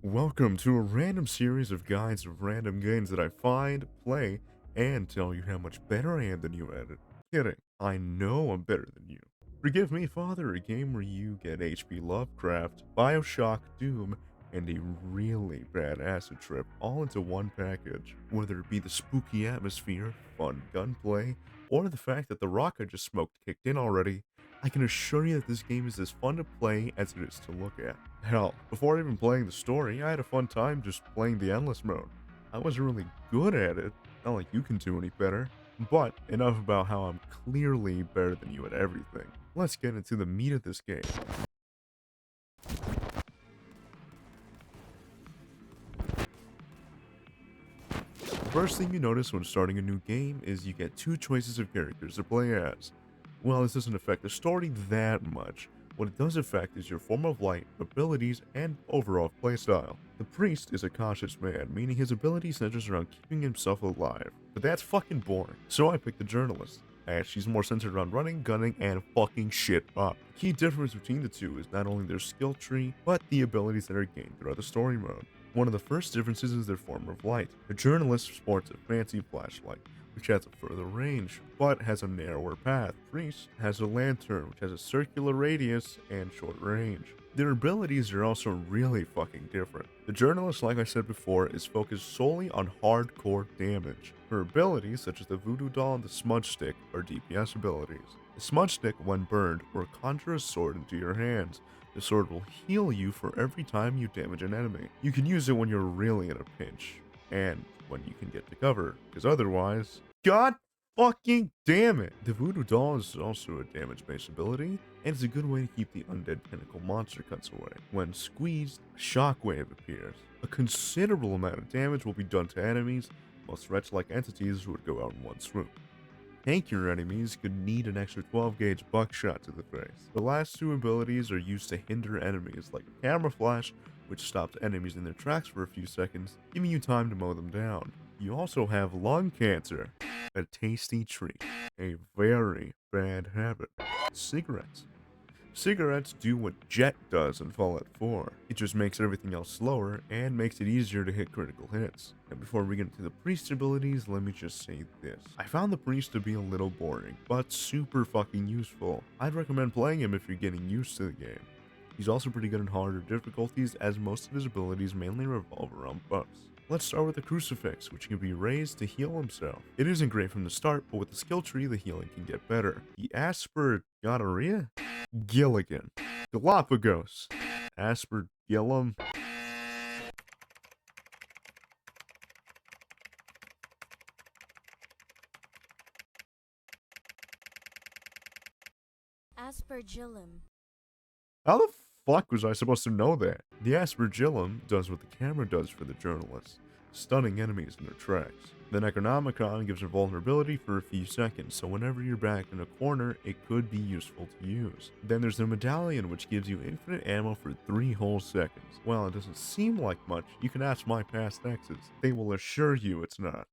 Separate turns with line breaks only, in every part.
Welcome to a random series of guides of random games that I find, play, and tell you how much better I am than you at it. Kidding, I know I'm better than you. Forgive Me Father, a game where you get HP Lovecraft, Bioshock, Doom, and a really bad acid trip all into one package. Whether it be the spooky atmosphere, fun gunplay, or the fact that the rock I just smoked kicked in already, I can assure you that this game is as fun to play as it is to look at. Hell, before even playing the story, I had a fun time just playing the endless mode. I wasn't really good at it, not like you can do any better, but enough about how I'm clearly better than you at everything. Let's get into the meat of this game. First thing you notice when starting a new game is you get two choices of characters to play as. Well, this doesn't affect the story that much. What it does affect is your form of light, abilities, and overall playstyle. The priest is a cautious man, meaning his ability centers around keeping himself alive. But that's fucking boring, so I picked the journalist, as she's more centered around running, gunning, and fucking shit up. The key difference between the two is not only their skill tree, but the abilities that are gained throughout the story mode. One of the first differences is their form of light. The journalist sports a fancy flashlight, which has a further range, but has a narrower path. Priest has a lantern, which has a circular radius and short range. Their abilities are also really fucking different. The journalist, like I said before, is focused solely on hardcore damage. Her abilities, such as the voodoo doll and the smudge stick, are DPS abilities. The smudge stick, when burned, will conjure a sword into your hands. The sword will heal you for every time you damage an enemy. You can use it when you're really in a pinch, and when you can get to cover, because otherwise, God fucking damn it! The voodoo doll is also a damage-based ability, and it's a good way to keep the undead tentacle monster cuts away. When squeezed, a shockwave appears. A considerable amount of damage will be done to enemies. Most wretch-like entities would go out in one swoop. Tankier enemies could need an extra 12 gauge buckshot to the face. The last two abilities are used to hinder enemies, like a camera flash, which stops enemies in their tracks for a few seconds, giving you time to mow them down. You also have lung cancer, a tasty treat, a very bad habit. Cigarettes. Cigarettes do what Jet does in Fallout 4. It just makes everything else slower and makes it easier to hit critical hits. And before we get into the priest's abilities, let me just say this. I found the priest to be a little boring, but super fucking useful. I'd recommend playing him if you're getting used to the game. He's also pretty good in harder difficulties, as most of his abilities mainly revolve around buffs. Let's start with the crucifix, which can be raised to heal himself. It isn't great from the start, but with the skill tree, the healing can get better. The Aspergonorrhea? Gilligan. Galapagos. Aspergillum.
Aspergillum.
How the fuck was I supposed to know that? The Aspergillum does what the camera does for the journalist, stunning enemies in their tracks. The Necronomicon gives her vulnerability for a few seconds, so whenever you're backed in a corner, it could be useful to use. Then there's the Medallion, which gives you infinite ammo for 3 whole seconds. While it doesn't seem like much, you can ask my past exes. They will assure you it's not.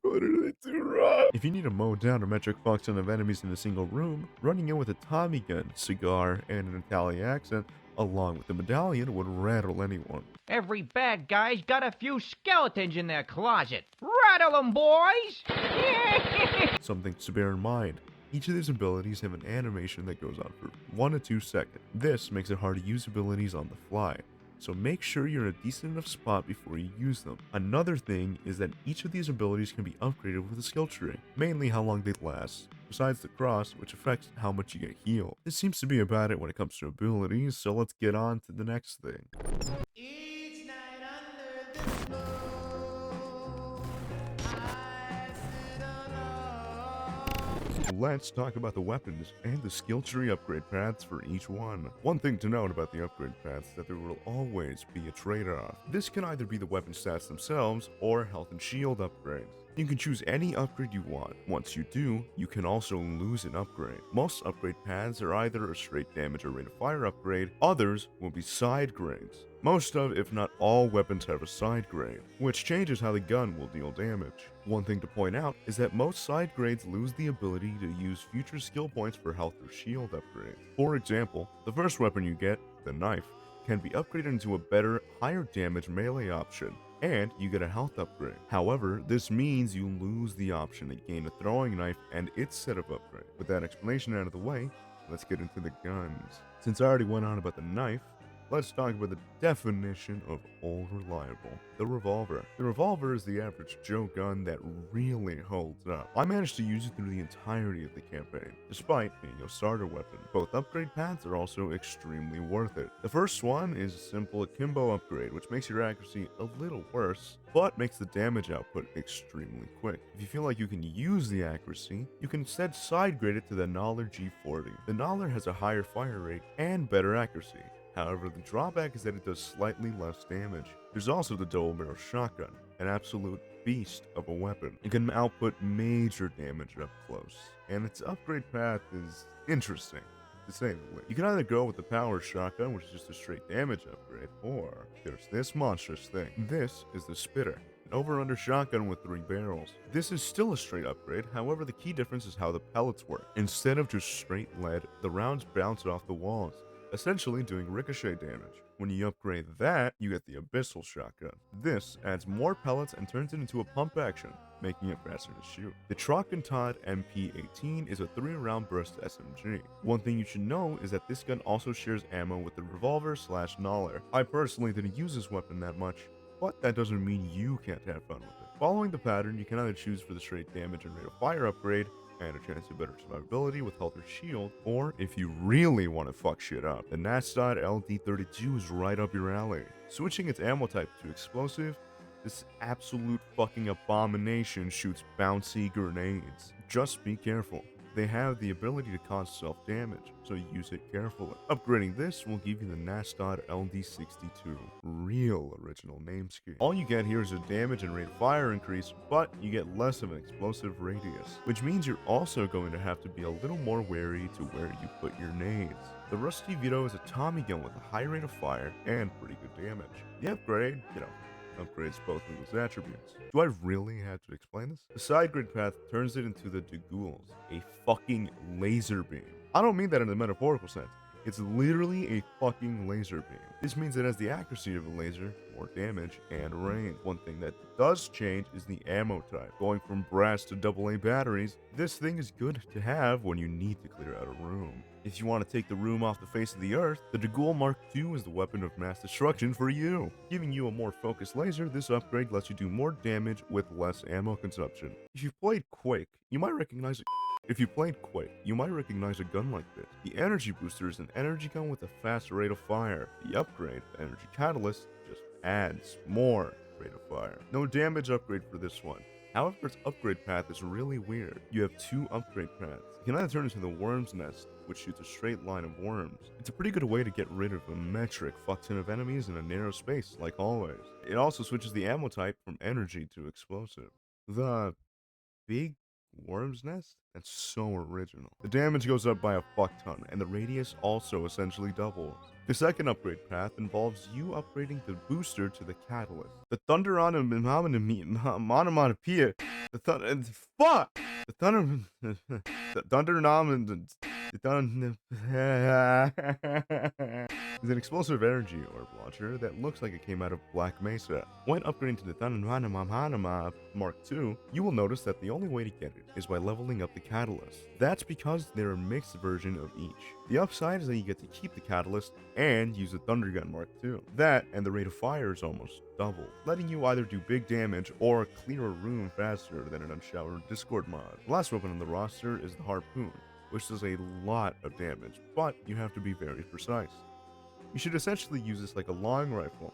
What did I do wrong? If you need to mow down a metric function of enemies in a single room, running in with a Tommy gun, cigar, and an Italian accent, along with the medallion, would rattle anyone.
Every bad guy's got a few skeletons in their closet. Rattle 'em, boys!
Some things to bear in mind. Each of these abilities have an animation that goes on for 1 to 2 seconds. This makes it hard to use abilities on the fly, so make sure you're in a decent enough spot before you use them. Another thing is that each of these abilities can be upgraded with a skill tree, mainly how long they last, besides the cross, which affects how much you get healed. This seems to be about it when it comes to abilities, so let's get on to the next thing.
Each night under the snow, I sit alone.
Let's talk about the weapons and the skill tree upgrade paths for each one. One thing to note about the upgrade paths is that there will always be a trade-off. This can either be the weapon stats themselves or health and shield upgrades. You can choose any upgrade you want. Once you do, you can also lose an upgrade. Most upgrade paths are either a straight damage or rate of fire upgrade, others will be side grades. Most of, if not all, weapons have a side grade, which changes how the gun will deal damage. One thing to point out is that most side grades lose the ability to use future skill points for health or shield upgrades. For example, the first weapon you get, the knife, can be upgraded into a better, higher damage melee option, and you get a health upgrade. However, this means you lose the option to gain a throwing knife and its set of upgrade. With that explanation out of the way, let's get into the guns. Since I already went on about the knife, let's talk about the definition of old reliable. The revolver. The revolver is the average Joe gun that really holds up. I managed to use it through the entirety of the campaign, despite being a starter weapon. Both upgrade paths are also extremely worth it. The first one is a simple akimbo upgrade, which makes your accuracy a little worse, but makes the damage output extremely quick. If you feel like you can use the accuracy, you can instead side grade it to the Noller G40. The Noller has a higher fire rate and better accuracy. However, the drawback is that it does slightly less damage. There's also the double barrel shotgun, an absolute beast of a weapon. It can output major damage up close, and its upgrade path is interesting, to say the least. You can either go with the power shotgun, which is just a straight damage upgrade, or there's this monstrous thing. This is the Spitter, an over-under shotgun with 3 barrels. This is still a straight upgrade, however the key difference is how the pellets work. Instead of just straight lead, the rounds bounce off the walls, essentially doing ricochet damage. When you upgrade that, you get the Abyssal Shotgun. This adds more pellets and turns it into a pump action, making it faster to shoot. The Todd MP18 is a 3-round burst SMG. One thing you should know is that this gun also shares ammo with the revolver/Noller. I personally didn't use this weapon that much, but that doesn't mean you can't have fun with it. Following the pattern, you can either choose for the straight damage and rate of fire upgrade, and a chance of better survivability with health or shield, or if you really want to fuck shit up, the Nastod LD32 is right up your alley. Switching its ammo type to explosive, this absolute fucking abomination shoots bouncy grenades. Just be careful. They have the ability to cause self-damage, so use it carefully. Upgrading this will give you the Nastod LD62. Real original name scheme. All you get here is a damage and rate of fire increase, but you get less of an explosive radius, which means you're also going to have to be a little more wary to where you put your nades. The Rusty Vito is a Tommy gun with a high rate of fire and pretty good damage. The upgrade, upgrades both of those attributes. Do I really have to explain this? The side grid path turns it into the Tentacles, a fucking laser beam. I don't mean that in a metaphorical sense. It's literally a fucking laser beam. This means it has the accuracy of a laser, more damage, and range. One thing that does change is the ammo type. Going from brass to AA batteries, this thing is good to have when you need to clear out a room. If you want to take the room off the face of the earth, the Tentacles Mark II is the weapon of mass destruction for you. Giving you a more focused laser, this upgrade lets you do more damage with less ammo consumption. If you've played Quake, you might recognize a gun like this. The Energy Booster is an energy gun with a fast rate of fire. The upgrade, the Energy Catalyst, just adds more rate of fire. No damage upgrade for this one. However, its upgrade path is really weird. You have 2 upgrade paths. You can either turn into the Worm's Nest, which shoots a straight line of worms. It's a pretty good way to get rid of a metric fuckton of enemies in a narrow space, like always. It also switches the ammo type from energy to explosive. The Big Worm's Nest? That's so original. The damage goes up by a fuck ton, and the radius also essentially doubles. The second upgrade path involves you upgrading the booster to the catalyst. The Thunder on Monomonopia. The Thunder. Fuck! The Thunder. The Thunder is an explosive energy orb launcher that looks like it came out of Black Mesa. When upgrading to the Thunder Mark II, you will notice that the only way to get it is by leveling up the catalyst. That's because they're a mixed version of each. The upside is that you get to keep the catalyst and use the Thunder Gun Mark II. That and the rate of fire is almost double, letting you either do big damage or clear a room faster than an unshowered Discord mod. The last weapon on the roster is the Harpoon, which does a lot of damage, but you have to be very precise. You should essentially use this like a long rifle.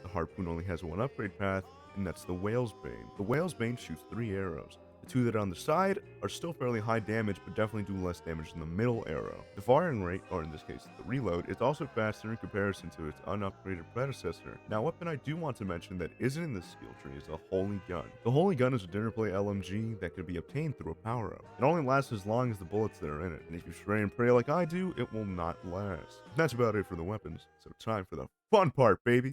The Harpoon only has one upgrade path, and that's the Whale's Bane. The Whale's Bane shoots 3 arrows. The 2 that are on the side are still fairly high damage, but definitely do less damage than the middle arrow. The firing rate, or in this case the reload, is also faster in comparison to its unupgraded predecessor. Now, a weapon I do want to mention that isn't in this skill tree is the Holy Gun. The Holy Gun is a dinnerplate LMG that could be obtained through a power-up. It only lasts as long as the bullets that are in it, and if you spray and pray like I do, it will not last. That's about it for the weapons, so time for the fun part, baby!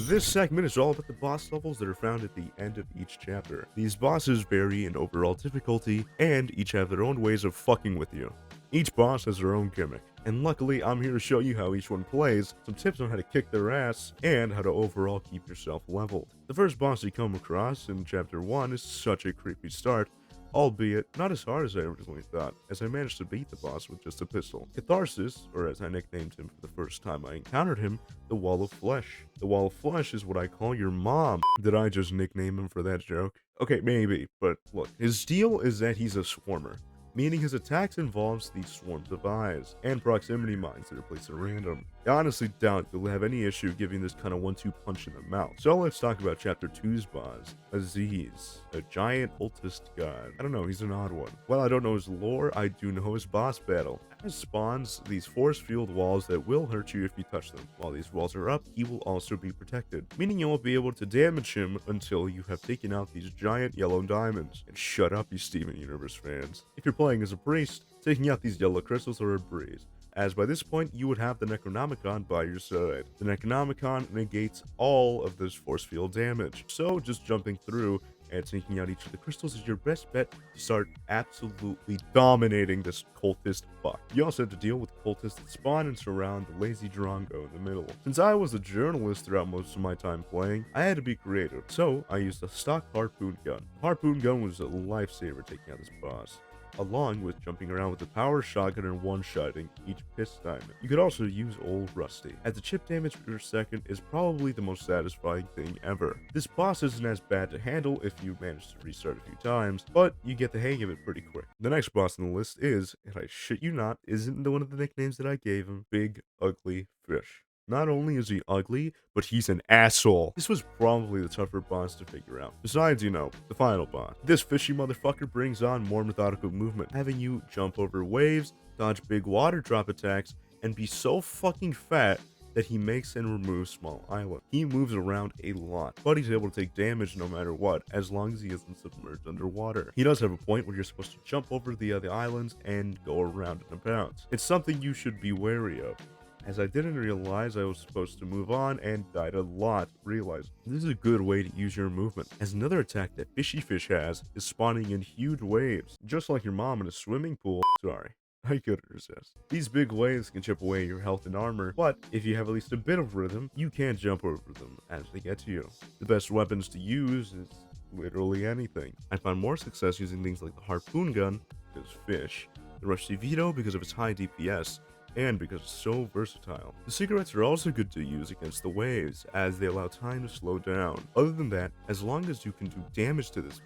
This segment is all about the boss levels that are found at the end of each chapter. These bosses vary in overall difficulty, and each have their own ways of fucking with you. Each boss has their own gimmick, and luckily I'm here to show you how each one plays, some tips on how to kick their ass, and how to overall keep yourself leveled. The first boss you come across in chapter 1 is such a creepy start, albeit not as hard as I originally thought, as I managed to beat the boss with just a pistol. Catharsis, or as I nicknamed him for the first time I encountered him, the Wall of Flesh. The Wall of Flesh is what I call your mom. Did I just nickname him for that joke? Okay, maybe, but look, his deal is that he's a swarmer, meaning his attacks involves these swarms of eyes and proximity mines that are placed at random. I honestly doubt you'll have any issue giving this kind of 1-2 punch in the mouth. So let's talk about chapter 2's boss, Aziz, a giant cultist god. I don't know, he's an odd one. While I don't know his lore, I do know his boss battle. As spawns these force-field walls that will hurt you if you touch them. While these walls are up, he will also be protected, meaning you won't be able to damage him until you have taken out these giant yellow diamonds. And shut up, you Steven Universe fans. If you're playing as a priest, taking out these yellow crystals are a breeze, as by this point you would have the Necronomicon by your side. The Necronomicon negates all of this force field damage, so just jumping through and taking out each of the crystals is your best bet to start absolutely dominating this cultist fuck. You also have to deal with cultists that spawn and surround the lazy Drongo in the middle. Since I was a journalist throughout most of my time playing, I had to be creative, so I used a stock harpoon gun. The harpoon gun was a lifesaver taking out this boss, along with jumping around with the power shotgun and one-shotting each piss diamond. You could also use Old Rusty, as the chip damage per second is probably the most satisfying thing ever. This boss isn't as bad to handle if you manage to restart a few times, but you get the hang of it pretty quick. The next boss on the list is, and I shit you not, isn't one of the nicknames that I gave him, Big Ugly Fish. Not only is he ugly, but he's an asshole. This was probably the tougher boss to figure out. Besides, you know, the final boss. This fishy motherfucker brings on more methodical movement, having you jump over waves, dodge big water drop attacks, and be so fucking fat that he makes and removes small islands. He moves around a lot, but he's able to take damage no matter what, as long as he isn't submerged underwater. He does have a point where you're supposed to jump over the other islands and go around and about. It's something you should be wary of, as I didn't realize I was supposed to move on and died a lot realizing. This is a good way to use your movement, as another attack that Fishy Fish has is spawning in huge waves, just like your mom in a swimming pool. Sorry, I couldn't resist. These big waves can chip away your health and armor, but if you have at least a bit of rhythm, you can't jump over them as they get to you. The best weapons to use is literally anything. I find more success using things like the harpoon gun, because fish, the Rusty Vito because of its high DPS, and because it's so versatile. The cigarettes are also good to use against the waves, as they allow time to slow down. Other than that, as long as you can do damage to this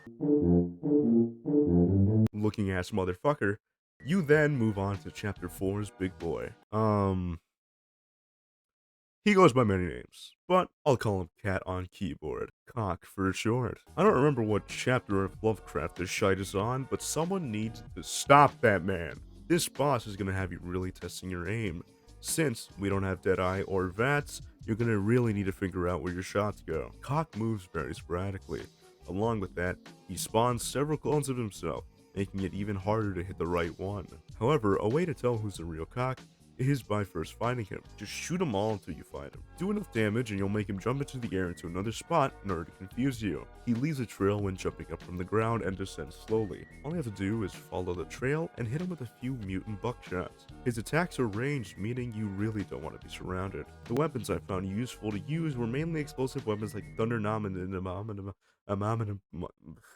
looking ass motherfucker, you then move on to chapter 4's big boy. He goes by many names, but I'll call him Cat on keyboard. Cock for short. I don't remember what chapter of Lovecraft this shite is on, but someone needs to stop that man. This boss is going to have you really testing your aim. Since we don't have Deadeye or VATS, you're going to really need to figure out where your shots go. Cock moves very sporadically. Along with that, he spawns several clones of himself, making it even harder to hit the right one. However, a way to tell who's the real Cock is by first finding him. Just shoot him all until you find him. Do enough damage and you'll make him jump into the air into another spot in order to confuse you. He leaves a trail when jumping up from the ground and descends slowly. All you have to do is follow the trail and hit him with a few mutant buckshots. His attacks are ranged, meaning you really don't want to be surrounded. The weapons I found useful to use were mainly explosive weapons like Thunder Nom and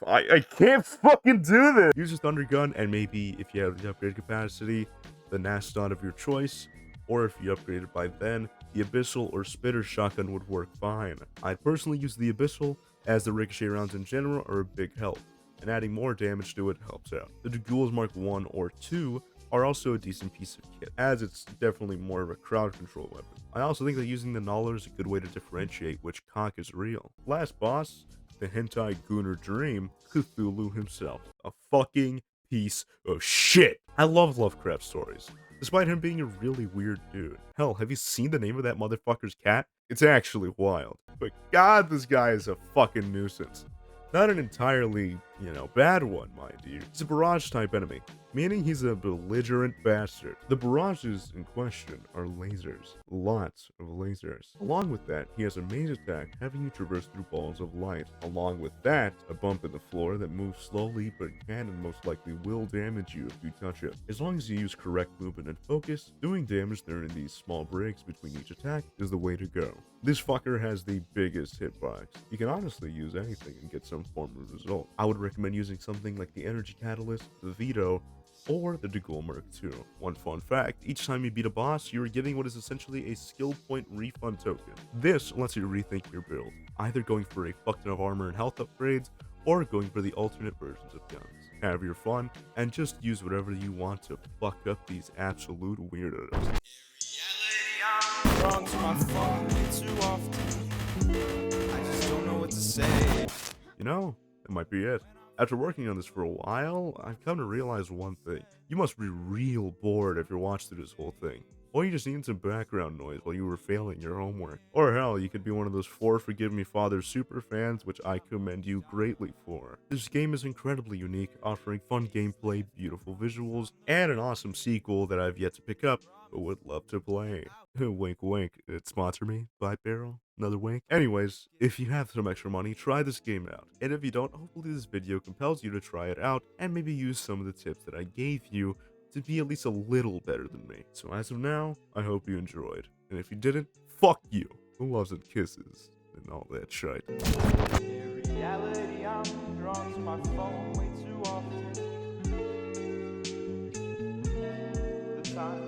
I can't fucking do this! Use a Thunder Gun, and maybe if you have the upgrade capacity, the Naston of your choice, or if you upgraded by then, the Abyssal or Spitter shotgun would work fine. I personally use the Abyssal, as the ricochet rounds in general are a big help, and adding more damage to it helps out. The Dragules Mark 1 or 2 are also a decent piece of kit, as it's definitely more of a crowd control weapon. I also think that using the Gnaller is a good way to differentiate which Cock is real. Last boss, the Hentai Gooner Dream, Cthulhu himself. A fucking piece of shit. I love Lovecraft stories, despite him being a really weird dude. Hell, have you seen the name of that motherfucker's cat? It's actually wild. But god, this guy is a fucking nuisance. Not an entirely You know, bad one, mind you. He's a barrage type enemy, meaning he's a belligerent bastard. The barrages in question are lasers. Lots of lasers. Along with that, he has a main attack having you traverse through balls of light. Along with that, a bump in the floor that moves slowly but can and most likely will damage you if you touch it. As long as you use correct movement and focus, doing damage during these small breaks between each attack is the way to go. This fucker has the biggest hitbox. You can honestly use anything and get some form of result. I would recommend using something like the Energy Catalyst, the Veto, or the Deagle Merc 2. One fun fact, each time you beat a boss, you are getting what is essentially a skill point refund token. This lets you rethink your build, either going for a fuck ton of armor and health upgrades, or going for the alternate versions of guns. Have your fun, and just use whatever you want to fuck up these absolute weirdos.
Wrong to my phone way too often. I just don't know what to say.
You know, it might be it. After working on this for a while, I've come to realize one thing. You must be real bored if you're watching through this whole thing. Or you just need some background noise while you were failing your homework. Or hell, you could be one of those 4 Forgive Me Father super fans, which I commend you greatly for. This game is incredibly unique, offering fun gameplay, beautiful visuals, and an awesome sequel that I've yet to pick up, but would love to play. Wink wink, it sponsor me, Bite Barrel, another wink. Anyways, if you have some extra money, try this game out. And if you don't, hopefully this video compels you to try it out, and maybe use some of the tips that I gave you to be at least a little better than me. So as of now, I hope you enjoyed. And if you didn't, fuck you. Who loves and kisses and all that shit.
In reality, I'm drawn to my phone way too often. The time